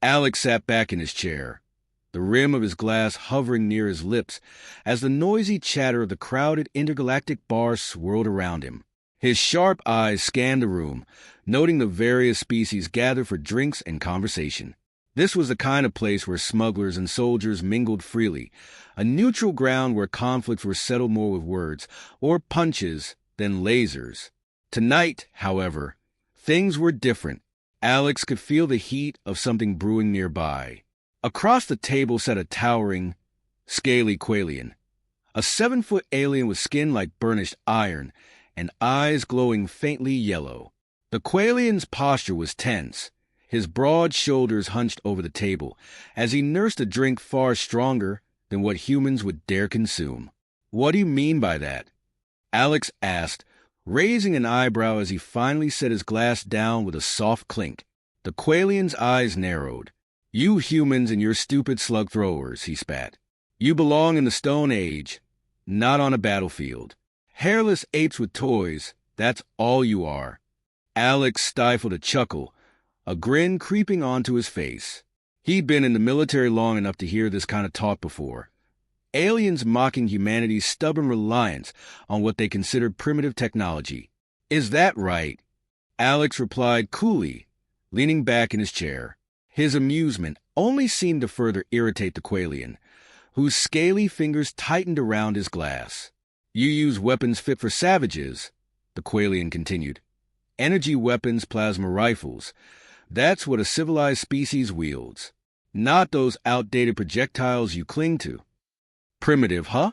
Alex sat back in his chair, the rim of his glass hovering near his lips as the noisy chatter of the crowded intergalactic bar swirled around him. His sharp eyes scanned the room, noting the various species gathered for drinks and conversation. This was the kind of place where smugglers and soldiers mingled freely, a neutral ground where conflicts were settled more with words or punches than lasers. Tonight, however, things were different. Alex could feel the heat of something brewing nearby. Across the table sat a towering, scaly Qualian, a 7-foot alien with skin like burnished iron and eyes glowing faintly yellow. The Qualian's posture was tense, his broad shoulders hunched over the table, as he nursed a drink far stronger than what humans would dare consume. "What do you mean by that?" Alex asked, raising an eyebrow as he finally set his glass down with a soft clink. The Qualian's eyes narrowed. "You humans and your stupid slug throwers," he spat. "You belong in the Stone Age, not on a battlefield. Hairless apes with toys, that's all you are." Alex stifled a chuckle, a grin creeping onto his face. He'd been in the military long enough to hear this kind of talk before. Aliens mocking humanity's stubborn reliance on what they considered primitive technology. "Is that right?" Alex replied coolly, leaning back in his chair. His amusement only seemed to further irritate the Qualian, whose scaly fingers tightened around his glass. "You use weapons fit for savages," the Qualian continued. "Energy weapons, plasma rifles. That's what a civilized species wields. Not those outdated projectiles you cling to." "Primitive, huh?"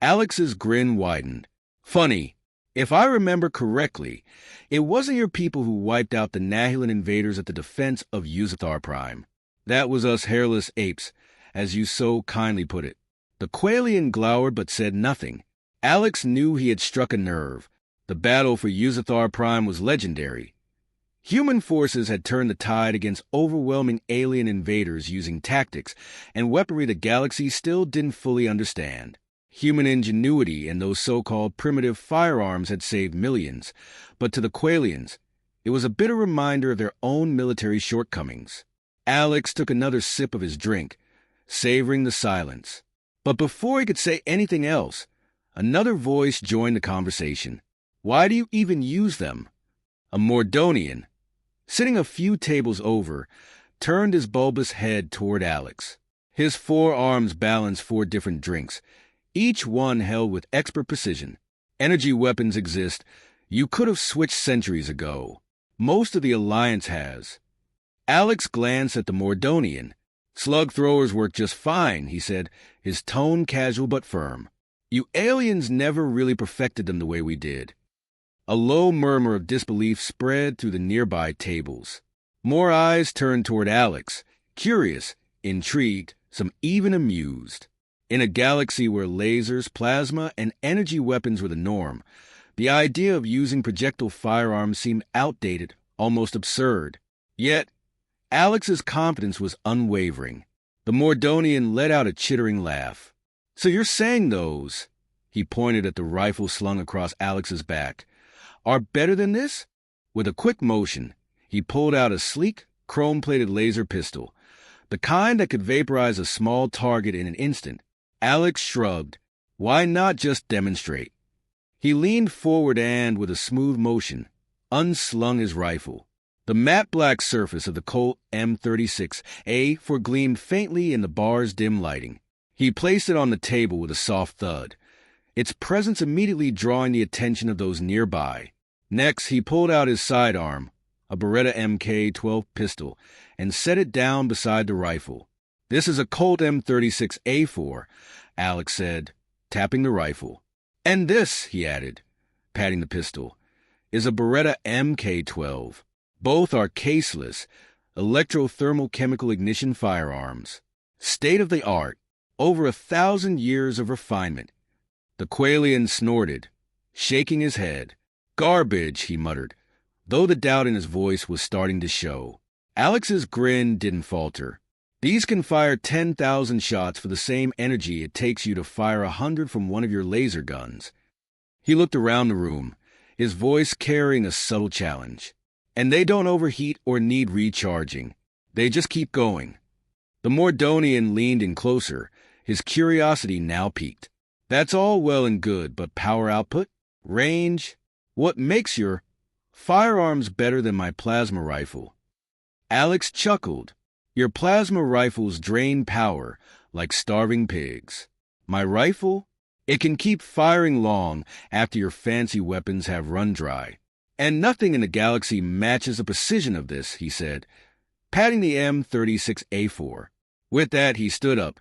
Alex's grin widened. "Funny. If I remember correctly, it wasn't your people who wiped out the Nahulan invaders at the defense of Uzathar Prime. That was us hairless apes, as you so kindly put it." The Qualian glowered but said nothing. Alex knew he had struck a nerve. The battle for Uzathar Prime was legendary. Human forces had turned the tide against overwhelming alien invaders using tactics and weaponry the galaxy still didn't fully understand. Human ingenuity and those so-called primitive firearms had saved millions, but to the Qualians, it was a bitter reminder of their own military shortcomings. Alex took another sip of his drink, savoring the silence. But before he could say anything else, another voice joined the conversation. "Why do you even use them?" A Mordonian, sitting a few tables over, turned his bulbous head toward Alex. His forearms balanced 4 different drinks, each one held with expert precision. "Energy weapons exist. You could have switched centuries ago. Most of the Alliance has." Alex glanced at the Mordonian. "Slug throwers work just fine," he said, his tone casual but firm. "You aliens never really perfected them the way we did." A low murmur of disbelief spread through the nearby tables. More eyes turned toward Alex, curious, intrigued, some even amused. In a galaxy where lasers, plasma, and energy weapons were the norm, the idea of using projectile firearms seemed outdated, almost absurd. Yet, Alex's confidence was unwavering. The Mordonian let out a chittering laugh. "So you're saying those," he pointed at the rifle slung across Alex's back, "are better than this?" With a quick motion, he pulled out a sleek, chrome-plated laser pistol, the kind that could vaporize a small target in an instant. Alex shrugged. Why not just demonstrate? He leaned forward and, with a smooth motion, unslung his rifle. The matte black surface of the Colt M36A4 gleamed faintly in the bar's dim lighting. He placed it on the table with a soft thud, its presence immediately drawing the attention of those nearby. Next, he pulled out his sidearm, a Beretta Mk-12 pistol, and set it down beside the rifle. "This is a Colt M36A4, Alex said, tapping the rifle. "And this," he added, patting the pistol, "is a Beretta Mk-12. Both are caseless, electrothermal chemical ignition firearms. State-of-the-art, over 1,000 years of refinement." The Qualian snorted, shaking his head. "Garbage," he muttered, though the doubt in his voice was starting to show. Alex's grin didn't falter. "These can fire 10,000 shots for the same energy it takes you to fire 100 from one of your laser guns." He looked around the room, his voice carrying a subtle challenge. "And they don't overheat or need recharging. They just keep going. The Mordonian leaned in closer, his curiosity now piqued. That's all well and good, but power output? Range? What makes your firearms better than my plasma rifle? Alex chuckled. Your plasma rifles drain power like starving pigs. My rifle? It can keep firing long after your fancy weapons have run dry. And nothing in the galaxy matches the precision of this, he said, patting the M36A4. With that, he stood up,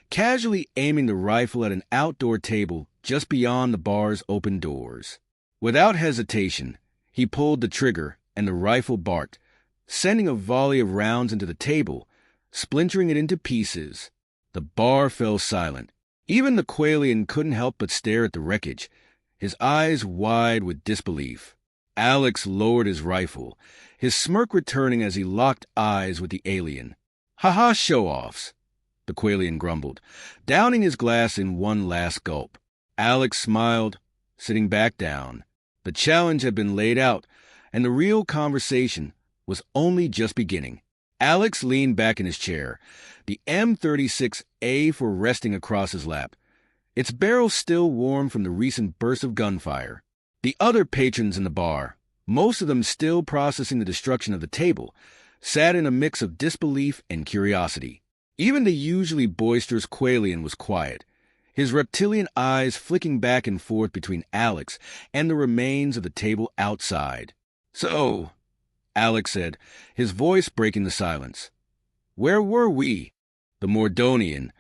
casually aiming the rifle at an outdoor table just beyond the bar's open doors. Without hesitation, he pulled the trigger and the rifle barked, sending a volley of rounds into the table, splintering it into pieces. The bar fell silent. Even the Qualian couldn't help but stare at the wreckage, his eyes wide with disbelief. Alex lowered his rifle, his smirk returning as he locked eyes with the alien. "Ha-ha, show-offs," the Qualian grumbled, downing his glass in one last gulp. Alex smiled, sitting back down. The challenge had been laid out, and the real conversation was only just beginning. Alex leaned back in his chair, the M36A4 resting across his lap, its barrel still warm from the recent burst of gunfire. The other patrons in the bar, most of them still processing the destruction of the table, sat in a mix of disbelief and curiosity. Even the usually boisterous Qualian was quiet, his reptilian eyes flicking back and forth between Alex and the remains of the table outside. "So," Alex said, his voice breaking the silence, "where were we?" The Mordonian,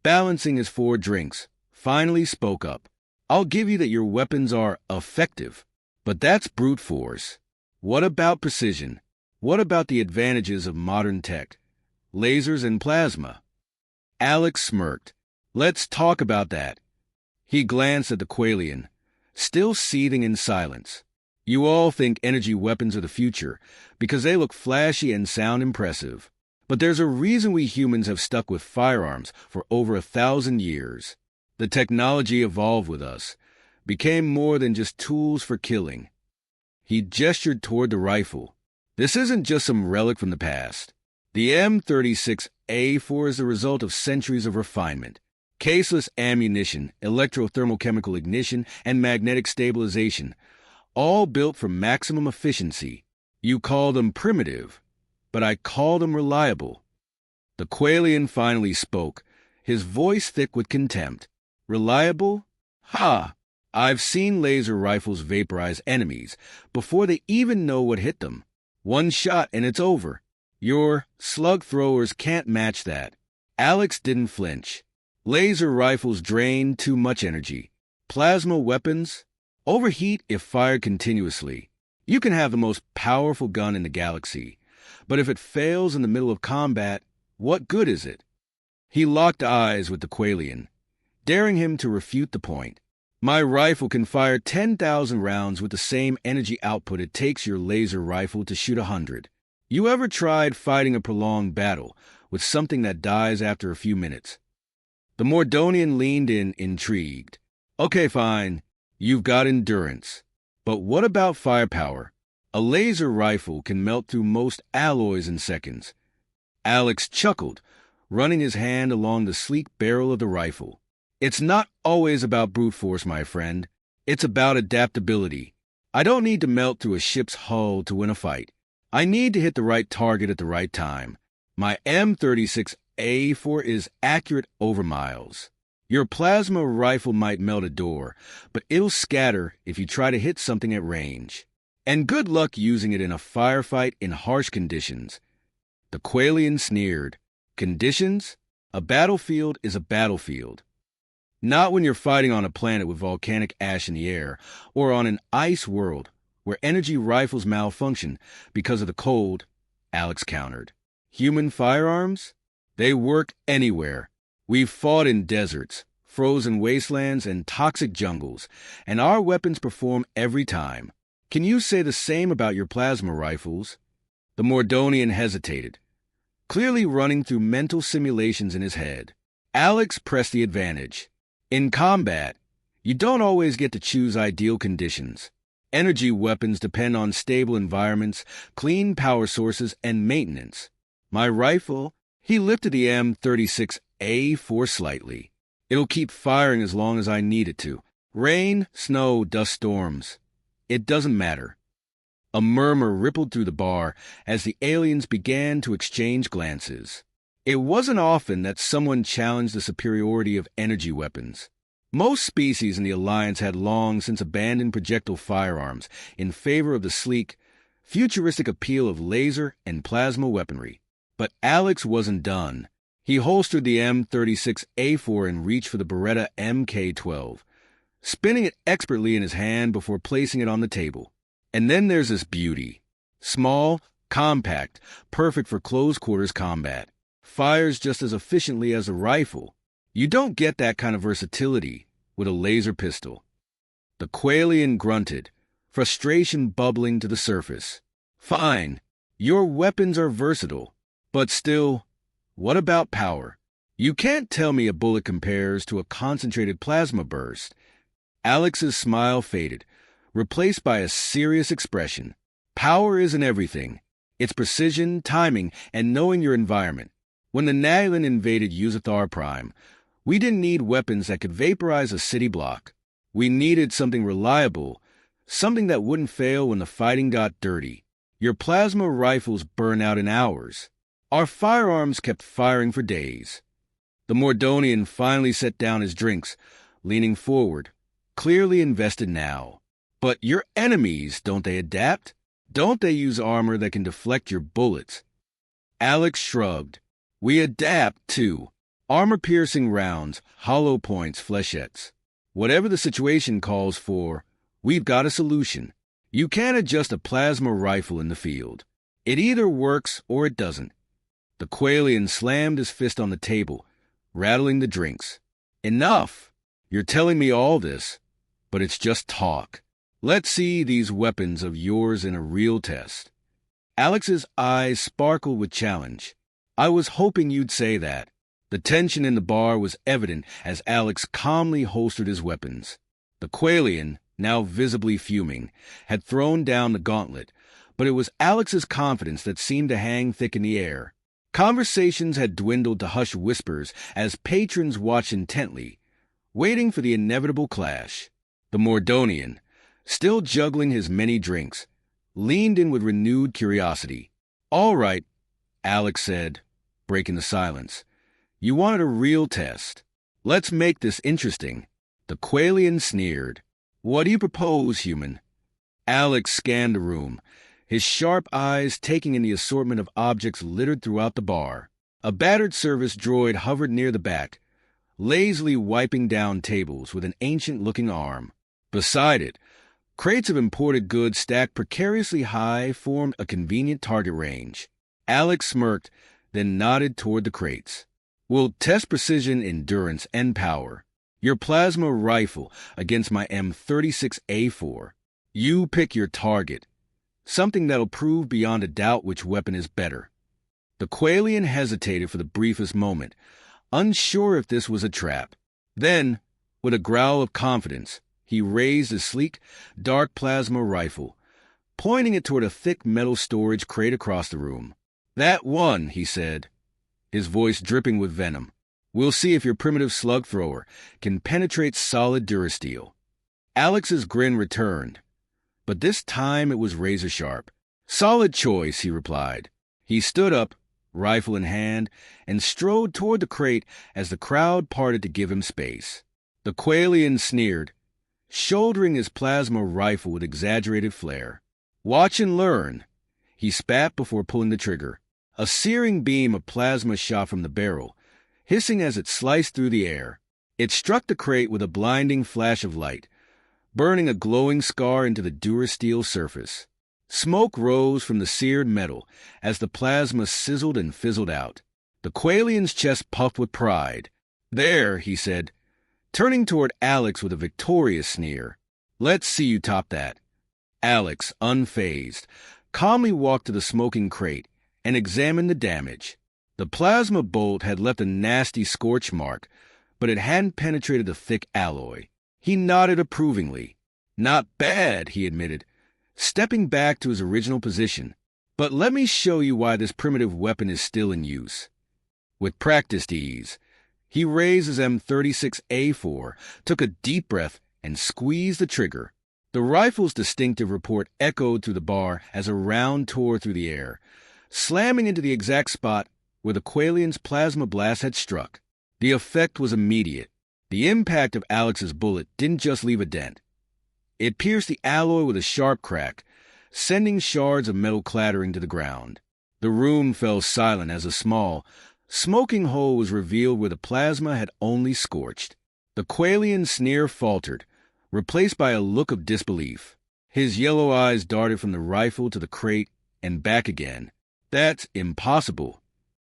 balancing his 4 drinks, finally spoke up. "I'll give you that your weapons are effective, but that's brute force. What about precision? What about the advantages of modern tech? Lasers and plasma?" Alex smirked. "Let's talk about that." He glanced at the Qualian, still seething in silence. "You all think energy weapons are the future because they look flashy and sound impressive. But there's a reason we humans have stuck with firearms for over 1,000 years. The technology evolved with us, became more than just tools for killing." He gestured toward the rifle. "This isn't just some relic from the past. The M36A4 is the result of centuries of refinement. Caseless ammunition, electrothermal-chemical ignition, and magnetic stabilization, all built for maximum efficiency. You call them primitive, but I call them reliable." The Qualian finally spoke, his voice thick with contempt. "Reliable? Ha! I've seen laser rifles vaporize enemies before they even know what hit them. One shot and it's over. Your slug throwers can't match that." Alex didn't flinch. "Laser rifles drain too much energy. Plasma weapons overheat if fired continuously. You can have the most powerful gun in the galaxy, but if it fails in the middle of combat, what good is it?" He locked eyes with the Qualian, daring him to refute the point. "My rifle can fire 10,000 rounds with the same energy output it takes your laser rifle to shoot 100. You ever tried fighting a prolonged battle with something that dies after a few minutes?" The Mordonian leaned in, intrigued. "Okay, fine. You've got endurance. But what about firepower? A laser rifle can melt through most alloys in seconds." Alex chuckled, running his hand along the sleek barrel of the rifle. "It's not always about brute force, my friend. It's about adaptability. I don't need to melt through a ship's hull to win a fight. I need to hit the right target at the right time. My M36A4 is accurate over miles. Your plasma rifle might melt a door, but it'll scatter if you try to hit something at range. And good luck using it in a firefight in harsh conditions." The Qualian sneered. "Conditions? A battlefield is a battlefield. Not when you're fighting on a planet with volcanic ash in the air, or on an ice world where energy rifles malfunction because of the cold," Alex countered. "Human firearms? They work anywhere. We've fought in deserts, frozen wastelands, and toxic jungles, and our weapons perform every time. Can you say the same about your plasma rifles?" The Mordonian hesitated, clearly running through mental simulations in his head. Alex pressed the advantage. "In combat, you don't always get to choose ideal conditions. Energy weapons depend on stable environments, clean power sources, and maintenance. My rifle? He lifted the M36A4 slightly. It'll keep firing as long as I need it to. Rain, snow, dust storms. It doesn't matter. A murmur rippled through the bar as the aliens began to exchange glances. It wasn't often that someone challenged the superiority of energy weapons. Most species in the Alliance had long since abandoned projectile firearms in favor of the sleek, futuristic appeal of laser and plasma weaponry. But Alex wasn't done. He holstered the M36A4 and reached for the Beretta Mk12, spinning it expertly in his hand before placing it on the table. And then there's this beauty. Small, compact, perfect for close-quarters combat. Fires just as efficiently as a rifle. You don't get that kind of versatility with a laser pistol. The Qualian grunted, frustration bubbling to the surface. Fine, your weapons are versatile, but still, what about power? You can't tell me a bullet compares to a concentrated plasma burst. Alex's smile faded, replaced by a serious expression. Power isn't everything. It's precision, timing, and knowing your environment. When the Naglan invaded Yuzathar Prime, we didn't need weapons that could vaporize a city block. We needed something reliable, something that wouldn't fail when the fighting got dirty. Your plasma rifles burn out in hours. Our firearms kept firing for days. The Mordonian finally set down his drinks, leaning forward, clearly invested now. But your enemies, don't they adapt? Don't they use armor that can deflect your bullets? Alex shrugged. We adapt, too. Armor-piercing rounds, hollow points, flechettes. Whatever the situation calls for, we've got a solution. You can't adjust a plasma rifle in the field. It either works or it doesn't. The Qualian slammed his fist on the table, rattling the drinks. Enough! You're telling me all this, but it's just talk. Let's see these weapons of yours in a real test. Alex's eyes sparkled with challenge. I was hoping you'd say that. The tension in the bar was evident as Alex calmly holstered his weapons. The Qualian, now visibly fuming, had thrown down the gauntlet, but it was Alex's confidence that seemed to hang thick in the air. Conversations had dwindled to hushed whispers as patrons watched intently, waiting for the inevitable clash. The Mordonian, still juggling his many drinks, leaned in with renewed curiosity. All right, Alex said, breaking the silence. You wanted a real test. Let's make this interesting. The Qualian sneered. What do you propose, human? Alex scanned the room, his sharp eyes taking in the assortment of objects littered throughout the bar. A battered service droid hovered near the back, lazily wiping down tables with an ancient-looking arm. Beside it, crates of imported goods stacked precariously high formed a convenient target range. Alex smirked, then nodded toward the crates. We'll test precision, endurance, and power. Your plasma rifle against my M36A4. You pick your target. Something that'll prove beyond a doubt which weapon is better. The Qualian hesitated for the briefest moment, unsure if this was a trap. Then, with a growl of confidence, he raised his sleek, dark plasma rifle, pointing it toward a thick metal storage crate across the room. That one, he said, his voice dripping with venom. We'll see if your primitive slug thrower can penetrate solid durasteel. Alex's grin returned, but this time it was razor-sharp. Solid choice, he replied. He stood up, rifle in hand, and strode toward the crate as the crowd parted to give him space. The Qualian sneered, shouldering his plasma rifle with exaggerated flair. Watch and learn. He spat before pulling the trigger. A searing beam of plasma shot from the barrel, hissing as it sliced through the air. It struck the crate with a blinding flash of light, burning a glowing scar into the durasteel surface. Smoke rose from the seared metal as the plasma sizzled and fizzled out. The Qualian's chest puffed with pride. There, he said, turning toward Alex with a victorious sneer. Let's see you top that. Alex, unfazed, calmly walked to the smoking crate and examined the damage. The plasma bolt had left a nasty scorch mark, but it hadn't penetrated the thick alloy. He nodded approvingly. Not bad, he admitted, stepping back to his original position. But let me show you why this primitive weapon is still in use. With practiced ease, he raised his M36A4, took a deep breath, and squeezed the trigger. The rifle's distinctive report echoed through the bar as a round tore through the air, slamming into the exact spot where the Qualian's plasma blast had struck. The effect was immediate. The impact of Alex's bullet didn't just leave a dent. It pierced the alloy with a sharp crack, sending shards of metal clattering to the ground. The room fell silent as a small, smoking hole was revealed where the plasma had only scorched. The Qualian's sneer faltered, replaced by a look of disbelief. His yellow eyes darted from the rifle to the crate and back again. That's impossible.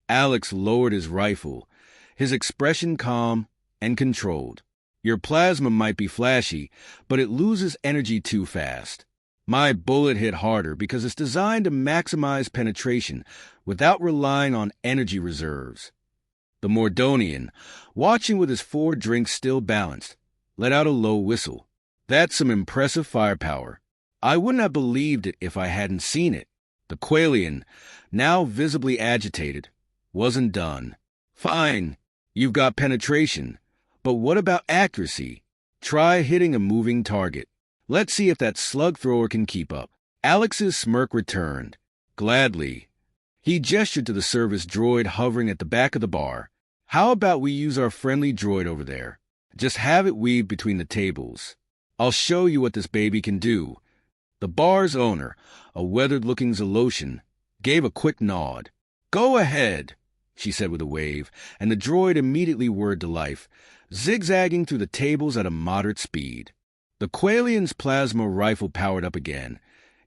Alex lowered his rifle, his expression calm and controlled. Your plasma might be flashy, but it loses energy too fast. My bullet hit harder because it's designed to maximize penetration without relying on energy reserves. The Mordonian, watching with his 4 drinks still balanced, let out a low whistle. That's some impressive firepower. I wouldn't have believed it if I hadn't seen it. The Qualian, now visibly agitated, wasn't done. Fine, you've got penetration, but what about accuracy? Try hitting a moving target. Let's see if that slug thrower can keep up. Alex's smirk returned. Gladly. He gestured to the service droid hovering at the back of the bar. How about we use our friendly droid over there? Just have it weave between the tables. I'll show you what this baby can do. The bar's owner, a weathered-looking Zolosian, gave a quick nod. Go ahead, she said with a wave, and the droid immediately whirred to life, zigzagging through the tables at a moderate speed. The Qualian's plasma rifle powered up again,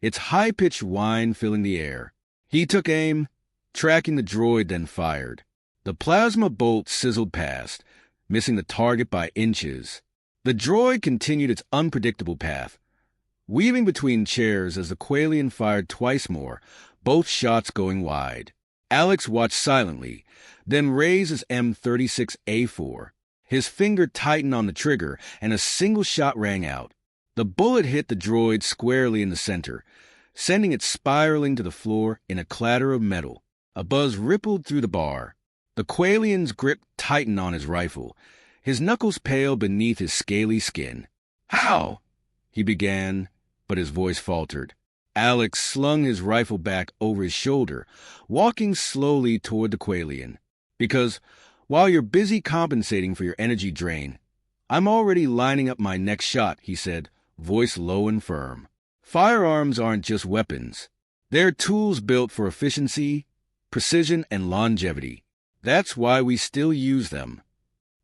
its high-pitched whine filling the air. He took aim, tracking the droid, then fired. The plasma bolt sizzled past, missing the target by inches. The droid continued its unpredictable path, weaving between chairs as the Qualian fired twice more, both shots going wide. Alex watched silently, then raised his M36A4. His finger tightened on the trigger, and a single shot rang out. The bullet hit the droid squarely in the center, sending it spiraling to the floor in a clatter of metal. A buzz rippled through the bar. The Qualian's grip tightened on his rifle, his knuckles pale beneath his scaly skin. How? He began, but his voice faltered. Alex slung his rifle back over his shoulder, walking slowly toward the Qualian. Because, while you're busy compensating for your energy drain, I'm already lining up my next shot, he said, voice low and firm. Firearms aren't just weapons. They're tools built for efficiency, precision, and longevity. That's why we still use them.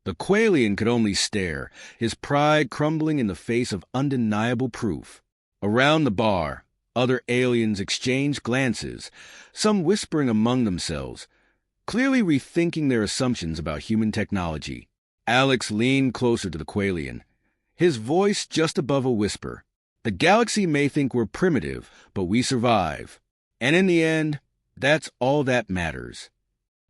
The Qualian could only stare, his pride crumbling in the face of undeniable proof. Around the bar, other aliens exchanged glances, some whispering among themselves, clearly rethinking their assumptions about human technology. Alex leaned closer to the Qualian, his voice just above a whisper. The galaxy may think we're primitive, but we survive. And in the end, that's all that matters.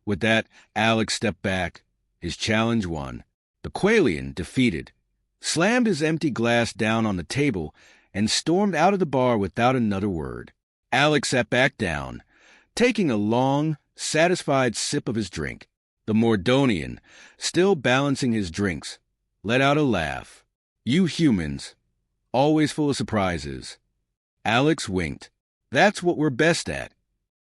With that, Alex stepped back, his challenge won. The Qualian, defeated, slammed his empty glass down on the table and stormed out of the bar without another word. Alex sat back down, taking a long, satisfied sip of his drink. The Mordonian, still balancing his drinks, let out a laugh. You humans, always full of surprises. Alex winked. That's what we're best at.